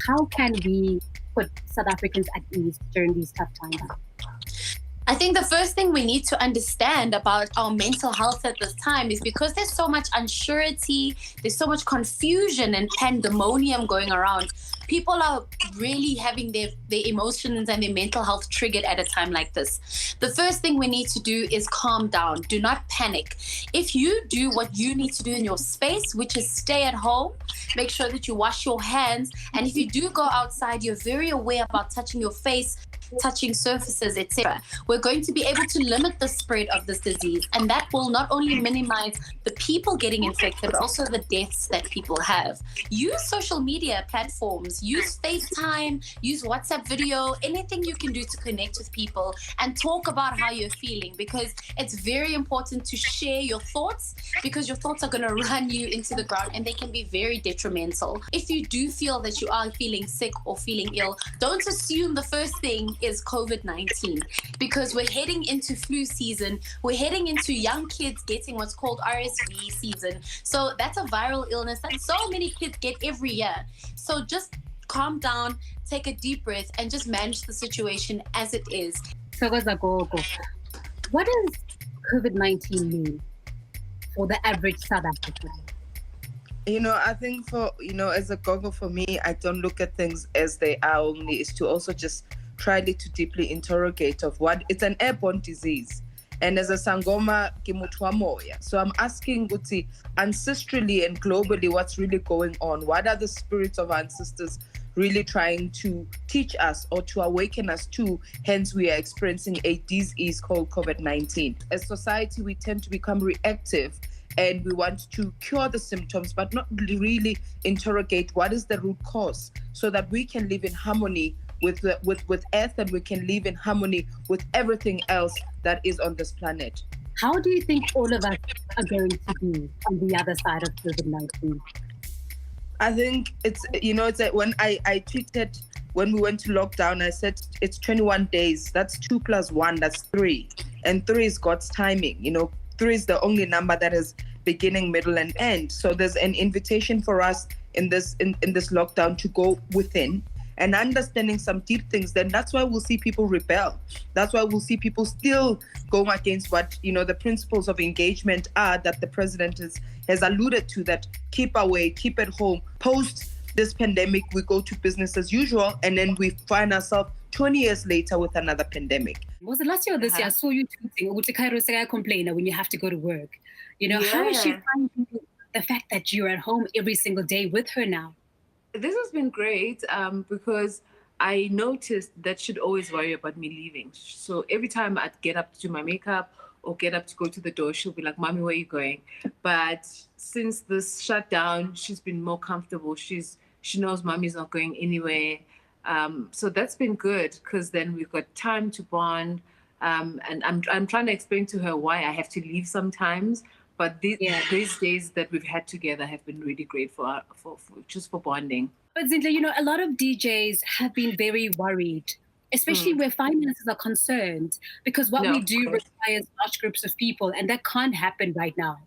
how can we put South Africans at ease during these tough times? I think the first thing we need to understand about our mental health at this time is because there's so much unsurety, there's so much confusion and pandemonium going around. People are really having their emotions and their mental health triggered at a time like this. The first thing we need to do is calm down. Do not panic. If you do what you need to do in your space, which is stay at home, make sure that you wash your hands. And if you do go outside, you're very aware about touching your face, touching surfaces, etc. We're going to be able to limit the spread of this disease, and that will not only minimize the people getting infected, but also the deaths that people have. Use social media platforms, use FaceTime, use WhatsApp video, anything you can do to connect with people and talk about how you're feeling, because it's very important to share your thoughts, because your thoughts are going to run you into the ground and they can be very detrimental. If you do feel that you are feeling sick or feeling ill, don't assume the first thing is COVID-19, because we're heading into flu season. We're heading into young kids getting what's called RSV season. So that's a viral illness that so many kids get every year. So just calm down, take a deep breath, and just manage the situation as it is. So, Gogo, what does COVID-19 mean for the average South African? I think as a Gogo, for me, I don't look at things as they are only. It's to also just try to deeply interrogate of what it's an airborne disease. And as a Sangoma, so I'm asking Guti, ancestrally and globally, what's really going on? What are the spirits of our ancestors really trying to teach us or to awaken us to? Hence, we are experiencing a disease called COVID-19. As society, we tend to become reactive and we want to cure the symptoms, but not really interrogate what is the root cause, so that we can live in harmony with earth, and we can live in harmony with everything else that is on this planet. How do you think all of us are going to be on the other side of COVID-19? I think it's when I tweeted when we went to lockdown, I said it's 21 days. That's 2 + 1, that's 3. And 3 is God's timing. 3 is the only number that has beginning, middle, and end. So there's an invitation for us in this lockdown to go within and understanding some deep things. Then that's why we'll see people rebel. That's why we'll see people still go against what the principles of engagement are that the president has alluded to, that keep away, keep at home. Post this pandemic, we go to business as usual, and then we find ourselves 20 years later with another pandemic. Was it last year or this year? I saw you tweeting, "Ukuthi Cairo say I complain when you have to go to work." How is she finding the fact that you're at home every single day with her now? This has been great because I noticed that she'd always worry about me leaving. So every time I'd get up to do my makeup or get up to go to the door, she'll be like, "Mommy, where are you going?" But since this shutdown, she's been more comfortable. She knows Mommy's not going anywhere. So that's been good, because then we've got time to bond. And I'm trying to explain to her why I have to leave sometimes. But these days that we've had together have been really great for just for bonding. But Zinhle, a lot of DJs have been very worried, especially where finances are concerned, because what we do requires large groups of people, and that can't happen right now.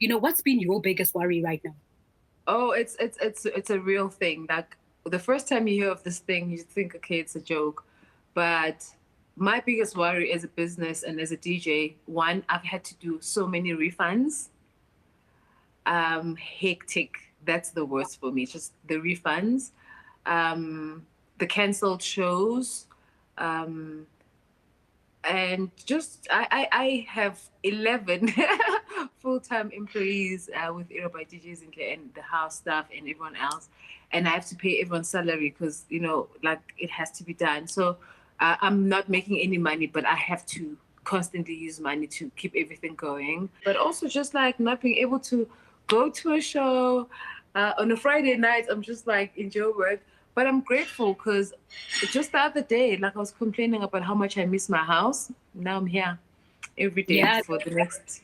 What's been your biggest worry right now? Oh, it's a real thing. Like, the first time you hear of this thing, you think, okay, it's a joke. But my biggest worry as a business and as a DJ, one, I've had to do so many refunds. Hectic. That's the worst for me, just the refunds. The canceled shows. And just, I have 11 full-time employees with Aero by DJs and the house staff and everyone else. And I have to pay everyone's salary because, it has to be done. So I'm not making any money, but I have to constantly use money to keep everything going. But also just not being able to go to a show on a Friday night. I'm just in Joburg. But I'm grateful because just the other day, I was complaining about how much I miss my house. Now I'm here every day for the next